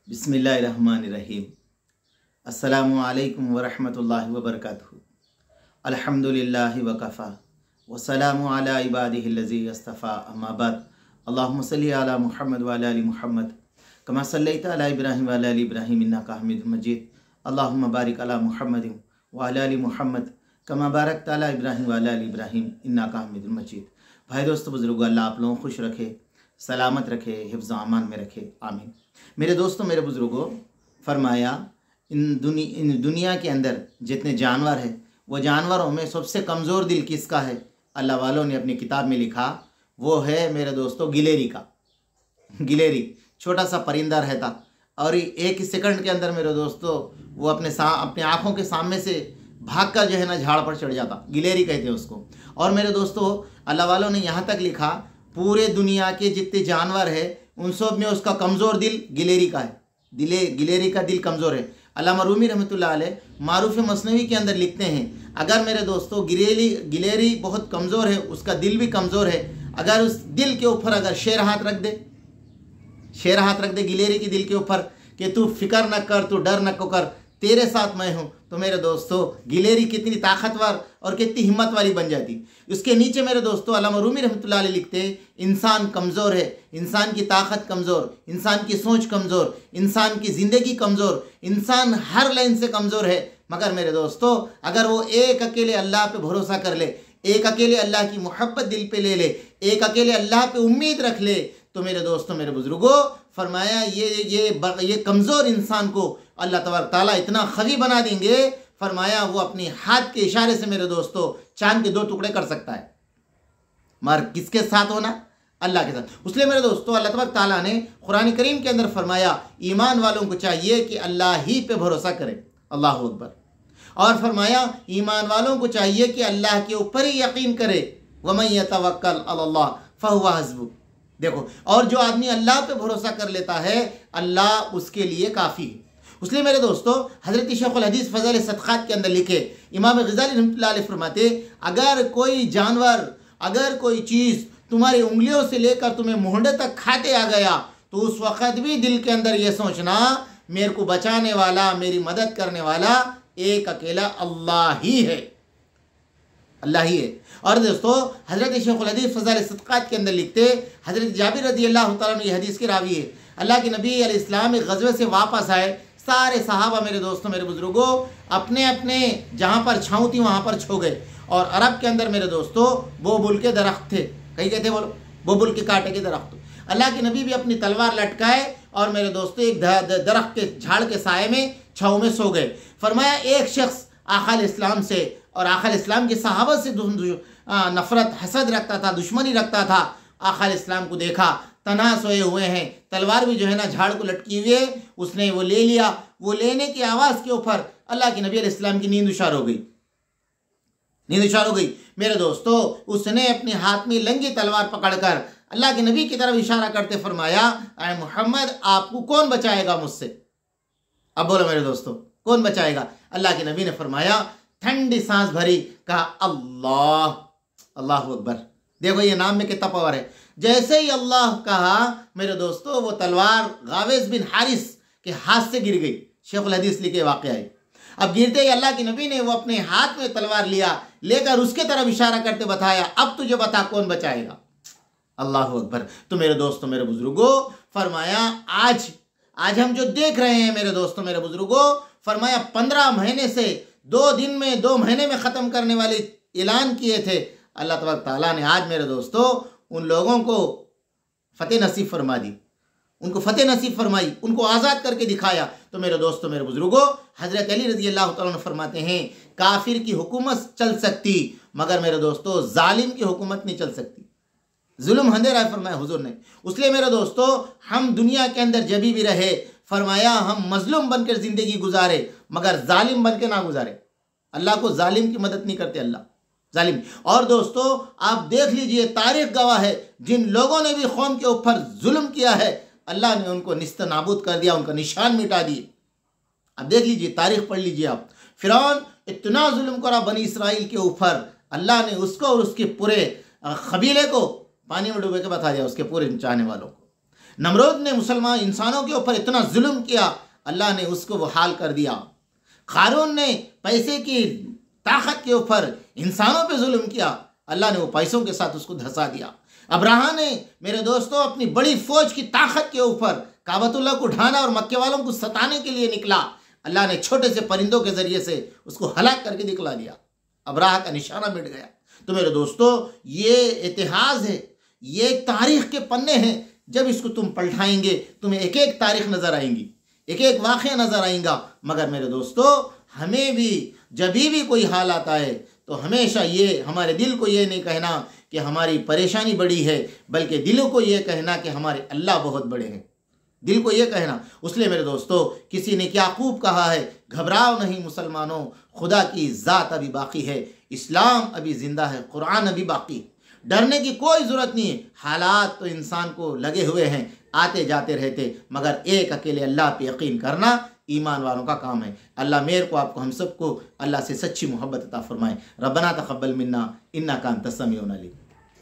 बिस्मिल्लाहिर्रहमानिर्रहीम। अस्सलामु अलैकुम वरहमतुल्लाहि वबरकातुहू। अल्हम्दुलिल्लाहि वकफ़ा वस्सलामु अला इबादिहिल्लज़ी यस्तफ़ा अम्मा बाद। अल्लाहुम्मा सल्लि अला मुहम्मद व अला आलि मुहम्मद कमा सल्लैता अला इब्राहीम व अला आलि इब्राहीम इन्नका हमीदुम मजीद। अल्लाहुम्मा बारिक अला मुहम्मद व अला आलि मुहम्मद कमा बारकता अला इब्राहीम व अला आलि इब्राहीम इन्नका हमीदुम मजीद। भाई दोस्तों बुजुर्गो, अल्लाह आप लोगों को खुश रखे, सलामत रखे, हिफ्ज़ अमान में रखे, आमीन। मेरे दोस्तों, मेरे बुजुर्गों, फरमाया इन दुनिया के अंदर जितने जानवर हैं, वो जानवरों में सबसे कमज़ोर दिल किसका है? अल्लाह वालों ने अपनी किताब में लिखा, वो है मेरे दोस्तों गिलेरी का। गिलेरी छोटा सा परिंदा रहता और एक सेकंड के अंदर मेरे दोस्तों वो अपने आँखों के सामने से भाग कर जो है ना झाड़ पर चढ़ जाता। गिलेरी कहते हैं उसको। और मेरे दोस्तों अल्लाह वालों ने यहाँ तक लिखा, पूरे दुनिया के जितने जानवर है उन सब में उसका कमज़ोर दिल गिलेरी का है। गिलेरी का दिल कमज़ोर है। अल्लामा रूमी रहमतुल्लाह अलैह मारूफ मसनवी के अंदर लिखते हैं, अगर मेरे दोस्तों गिलेरी बहुत कमज़ोर है, उसका दिल भी कमज़ोर है, अगर उस दिल के ऊपर अगर शेर हाथ रख दे गिलेरी के दिल के ऊपर कि तू फिक्र न कर, तू डर न कर, तेरे साथ मैं हूँ, तो मेरे दोस्तों गिलेरी कितनी ताकतवर और कितनी हिम्मत वाली बन जाती। उसके नीचे मेरे दोस्तों अल्लामा रूमी रहमतुल्लाह अलैह लिखते, इंसान कमज़ोर है, इंसान की ताकत कमज़ोर, इंसान की सोच कमज़ोर, इंसान की ज़िंदगी कमज़ोर, इंसान हर लाइन से कमज़ोर है। मगर मेरे दोस्तों अगर वो एक अकेले अल्लाह पे भरोसा कर ले, एक अकेले अल्लाह की मोहब्बत दिल पे ले ले, एक अकेले अल्लाह पे उम्मीद रख ले, तो मेरे दोस्तों मेरे बुजुर्गों फरमाया ये कमज़ोर इंसान को अल्लाह तबारक ताला इतना खवी बना देंगे, फरमाया वो अपने हाथ के इशारे से मेरे दोस्तों चांद के 2 टुकड़े कर सकता है। मगर किसके साथ होना? अल्लाह के साथ। इसलिए मेरे दोस्तों अल्लाह तबारक ताला ने कुरान करीम के अंदर फरमाया, ईमान वालों को चाहिए कि अल्लाह ही पे भरोसा करें। अल्लाह अकबर। और फरमाया ईमान वालों को चाहिए कि अल्लाह के ऊपर ही यकीन करे, वमन यतवक्कल अलल्लाह फहुवा हस्बुह। देखो, और जो आदमी अल्लाह पे भरोसा कर लेता है, अल्लाह उसके लिए काफ़ी है। इसलिए मेरे दोस्तों हज़रत शेखुल हदीस फ़ज़ल सदक़ात के अंदर लिखे इमाम ग़ज़ाली रहमतुल्लाह अलैह फरमाते, अगर कोई जानवर, अगर कोई चीज़ तुम्हारी उंगलियों से लेकर तुम्हें मुंडे तक खाते आ गया, तो उस वक़्त भी दिल के अंदर ये सोचना, मेरे को बचाने वाला, मेरी मदद करने वाला एक अकेला अल्लाह ही है, अल्लाह ही है। और दोस्तों हज़रत शेखुल हदीस फ़ज़ल सदक़ात के अंदर लिखते, हज़रत जाबिर रज़ियल्लाहु ताला अन्हु ये हदीस के रावी है, अल्लाह के नबी अलैहिस्सलाम एक ग़ज़वे से वापस आए, सारे सहाबा मेरे दोस्तों मेरे बुजुर्गों अपने अपने जहाँ पर छाँव थी वहाँ पर छो गए। और अरब के अंदर मेरे दोस्तों बोबुल के दरख्त थे, कहीं कहते बोलो बोबुल के कांटे के दरख्त। अल्लाह के नबी भी अपनी तलवार लटकाए और मेरे दोस्तों एक दरख्त के झाड़ के साए में छाँव में सो गए। फरमाया एक शख्स आका अलैहिस्सलाम से और आका अलैहिस्सलाम के सहाबा से नफ़रत हसद रखता था, दुश्मनी रखता था। आका अलैहिस्सलाम को देखा तन्हा सोए हुए हैं, तलवार भी जो है ना झाड़ को लटकी हुई है, उसने वो ले लिया। वो लेने की आवाज़ के ऊपर अल्लाह के नबी अलैहिस्सलाम की नींद उशार हो गई। मेरे दोस्तों उसने अपने हाथ में लंगी तलवार पकड़कर अल्लाह के नबी की तरफ इशारा करते फरमाया, अरे मोहम्मद आपको कौन बचाएगा मुझसे? अब बोलो मेरे दोस्तों कौन बचाएगा? अल्लाह के नबी ने फरमाया, ठंडी सांस भरी, कहा अल्लाह, अल्लाह अकबर। देखो ये नाम में कितना पावर है। जैसे ही अल्लाह कहा मेरे दोस्तों वो तलवार गाविस बिन हारिस के हाथ से गिर गई। शेखुल हदीस लिखे वाक़या है। अब गिरते ही अल्लाह के नबी ने वो अपने हाथ में तलवार लिया, लेकर उसके तरफ इशारा करते बताया, अब तुझे बता कौन बचाएगा? अल्लाह अकबर। तो मेरे दोस्तों मेरे बुजुर्गों फरमाया आज हम जो देख रहे हैं मेरे दोस्तों मेरे बुजुर्गों, फरमाया 15 महीने से 2 दिन में 2 महीने में ख़त्म करने वाले ऐलान किए थे। अल्लाह तबारक ताला ने आज मेरे दोस्तों उन लोगों को फ़तेह नसीब फरमा दी, उनको फ़तेह नसीब फरमाई, उनको आज़ाद करके दिखाया। तो मेरे दोस्तों मेरे बुजुर्गों हज़रत अली रज़ी अल्लाह तआला अन्हु फरमाते हैं, काफिर की हुकूमत चल सकती मगर मेरे दोस्तों जालिम की हुकूमत नहीं चल सकती। जुल्म अंधेरा है फरमाया हुजूर ने। इसलिए मेरे दोस्तों हम दुनिया के अंदर जब भी रहे, फरमाया हम मजलूम बनकर ज़िंदगी गुजारे मगर जालिम बन के ना गुजारे। अल्लाह को जालिम की मदद नहीं करते, अल्लाह जालिम। और दोस्तों आप देख लीजिए, तारीख गवाह है, जिन लोगों ने भी कौम के ऊपर जुल्म किया है अल्लाह ने उनको निस्त नाबूद कर दिया, उनका निशान मिटा दिए। अब देख लीजिए, तारीख पढ़ लीजिए आप। फिरौन इतना जुल्म करा बनी इसराइल के ऊपर, अल्लाह ने उसको और उसके पूरे कबीले को पानी में डूबे के बता दिया, उसके पूरे चाहने वालों को। नमरूद ने मुसलमान इंसानों के ऊपर इतना जुल्म किया, अल्लाह ने उसको वो हाल कर दिया। क़ारून ने पैसे की ताकत के ऊपर इंसानों पे जुल्म किया, अल्लाह ने वो पैसों के साथ उसको धंसा दिया। अब्राहा ने मेरे दोस्तों अपनी बड़ी फौज की ताकत के ऊपर काबतुल्लाह को ढाना और मक्के वालों को सताने के लिए निकला, अल्लाह ने छोटे से परिंदों के जरिए से उसको हलाक करके दिखला दिया। अब्राहा का निशाना मिट गया। तो मेरे दोस्तों ये इतिहास है, ये तारीख के पन्ने हैं। जब इसको तुम पलटाएंगे तुम्हें एक एक तारीख नजर आएंगी, एक एक वाक़या नजर आएगा। मगर मेरे दोस्तों हमें भी जब भी कोई हाल आता है तो हमेशा ये हमारे दिल को ये नहीं कहना कि हमारी परेशानी बड़ी है, बल्कि दिलों को ये कहना कि हमारे अल्लाह बहुत बड़े हैं। दिल को ये कहना। इसलिए मेरे दोस्तों किसी ने क्या खूब कहा है, घबराओ नहीं मुसलमानों, खुदा की ज़ात अभी बाकी है, इस्लाम अभी ज़िंदा है, कुरान अभी बाकी। डरने की कोई ज़रूरत नहीं है। हालात तो इंसान को लगे हुए हैं, आते जाते रहते, मगर एक अकेले अल्लाह पे यकीन करना ईमान वालों का काम है। अल्लाह मेरे को आपको हम सबको अल्लाह से सच्ची मोहब्बत अता फरमाए। रब्बना तक़ब्बल मिन्ना इन्नका अंतस समीउल अलीम।